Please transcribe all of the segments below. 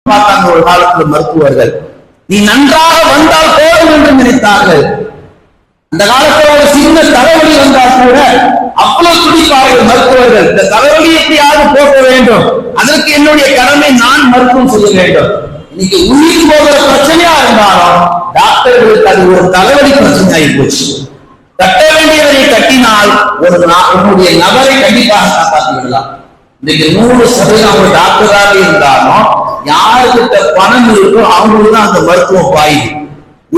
பார்த்தாங்க ஒரு காலத்துல மருத்துவர்கள். நீ நன்றாக வந்தால் போதும் என்று நினைத்தார்கள். அந்த காலத்துல ஒரு சின்ன தலைவலி வந்தால் கூட அவ்வளவு துடிப்பார்கள் மருத்துவர்கள். இந்த தலைவலி எப்படியாவது போக்க வேண்டும், அதற்கு என்னுடைய கடமை, நான் மருத்துவம் செய்ய வேண்டும். இன்னைக்கு உயிர் போகிற பிரச்சனையா இருந்தாலும் டாக்டர்களுக்கு அது ஒரு தலைவலி பிரச்சனையாகி போச்சு. கட்ட வேண்டியவரை கட்டினால் உன்னுடைய நபரை கண்டிப்பாக காப்பாற்றி விடலாம். இன்னைக்கு 100% ஒரு டாக்டராக இருந்தாலும் யாருக்கிட்ட பணம் இருக்கோ அவங்களுக்கு தான் அந்த மருத்துவம் பாயுது.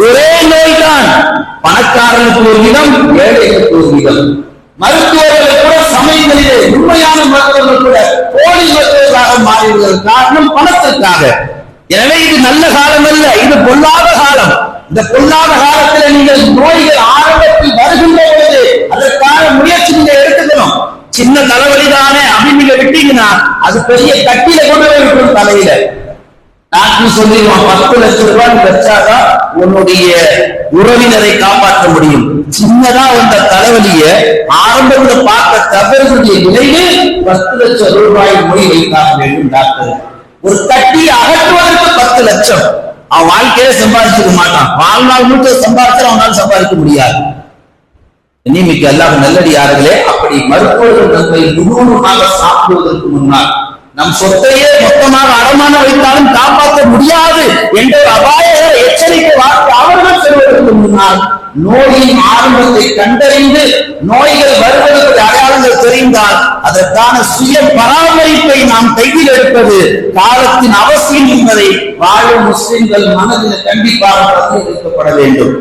ஒரே நோய் தான், பணக்காரனுக்கு ஒரு விதம், ஏழைகளுக்கு ஒரு விதம். மருத்துவர்கள் கூட சமயங்களிலே உண்மையான மருத்துவர்கள் கூட போலி மருத்துவர்களாக மாறிவிடுவதற்கு காரணம் பணத்திற்காக. எனவே இது நல்ல காலம் அல்ல, இது பொல்லாத காலம். இந்த பொல்லாத காலத்தில் நீங்கள் நோய்கள் ஆரம்பத்தில் வருகின்ற பொழுது அதற்கான முயற்சி நீங்க எடுத்துக்கணும். சின்ன தலைவலிதானே அப்படின்னு நீங்க விட்டீங்கன்னா அது பெரிய கட்டில கொண்டு போய் தலையில. டாக்டர் சொல்லிடுவான் 10 லட்சம் ரூபாய் வச்சாதான் உன்னுடைய உறவினரை காப்பாற்ற முடியும். சின்னதா வந்த தலைவலிய ஆரம்பத்தில் பார்க்க தவறுடைய விளைவு 10 லட்சம் ரூபாய் மொழி வைத்தாக வேண்டும் டாக்டர். ஒரு கட்டியை அகற்றுவதற்கு 10 லட்சம். அவன் வாழ்க்கையில சம்பாதிச்சிக்க மாட்டான். வாழ்நாள் முழுக்க சம்பாதிச்சு அவனால் சம்பாதிக்க முடியாது. இனிமிக்க அல்லாஹ் நல்லடியார்களே, அப்படி மருத்துவர்கள் நம்மை முழுவதுமாக சாப்பிடுவதற்கு முன்னால் நம் சொத்தையே மொத்தமாக அடமான வைத்தாலும் காப்பாற்ற முடியாது என்ற அபாய எச்சரிக்கை வார்த்தை அவர்கள் செல்வதற்கு முன்னால் நோயின் ஆரம்பத்தை கண்டறிந்து நோய்கள் வருவதற்கு அடையாளங்கள் தெரிந்தால் அதற்கான சுய பராமரிப்பை நாம் கையில் எடுப்பது காலத்தின் அவசியம் என்பதை வாழும் முஸ்லிம்கள் மனதில் கண்டிப்பாக பதியப்பட வேண்டும்.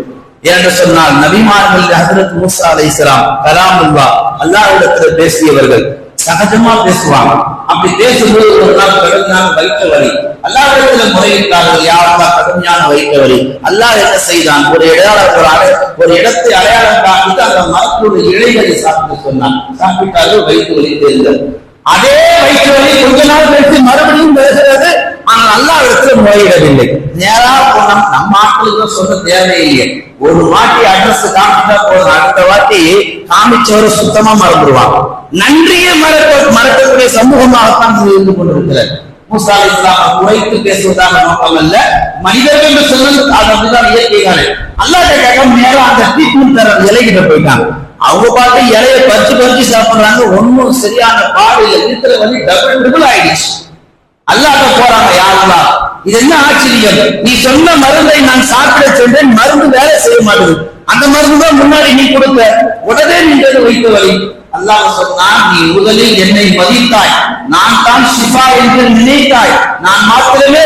என்று சொன்னால் நபிமார்கள் ஹஜ்ரத் மூசா அலைஹிஸ்ஸலாம் கலாமுல்லாஹ் அல்லாஹ்விடத்தில் பேசியவர்கள் சகஜமா பேசுவாங்க. அப்படி பேசும்போது ஒரு நாள் கடுமையான வயிற்று வலி, அல்லாஹ்விடத்தில் முறையிட்டார்கள், யா அல்லாஹ் கடுமையான வயிற்று வலி. அல்லாஹ் என்ன செய்தான், ஒரு இடத்தை அடையாளம் காட்டிட்டு அந்த மரத்தோட இலைகளை சாப்பிட்டு சொன்னான். சாப்பிட்டாலும் வயிற்று வலி தெரிந்தது. அதே வயிற்று வலி கொஞ்ச நாள் கழித்து மறுபடியும் வருகிறது. ஆனால் அல்லாஹ்விடத்தில் முறையிடவில்லை. நேரா போனோம். நம்ம ஆட்களுக்கு சொல்ல தேவையில்லை. ஒரு வாட்டி அட்ரஸ் காமிச்சா போதும், அடுத்த வாட்டி காமிச்சவரை சுத்தமா மறந்துடுவாங்க. நன்றியை மறக்கக்கூடிய சமூகமாகத்தான் இருந்து கொண்டிருக்கிறது. மூசா அலைஹிஸ்ஸலாம் குறைத்து பேசுவதாக நோக்கம் அல்ல, மனிதர்கள் என்று சொல்வது அது அப்படிதான் இயற்கைதானே. அல்லாஹ்ட்ட மேல அந்த ட்ரீட்மெண்ட் தர இலைகிட்ட போயிட்டாங்க. அவங்க பார்த்து இலையை பறிச்சு சாப்பிடுறாங்க. ஒன்னும் சரியான பாடு இல்லை, இருக்கிற வந்து டபுள் ஆயிடுச்சு. அல்லாஹ்ட்ட போறாங்க, யா அல்லாஹ் இது என்ன ஆச்சரியம், நீ சொன்ன மருந்தை நான் சாப்பிட சென்றேன், மருந்து வேலை செய்ய மாட்டேங்குது. அந்த மருந்து தான் முன்னாடி நீ கொடுத்த, உடனே நீங்க வைத்த வழி. அல்லாஹ் சொன்னான், நீ முதலில் என்னை மதித்தாய், நான் தான் ஷிஃபா என்று நினைத்தாய், நான் மாத்திரமே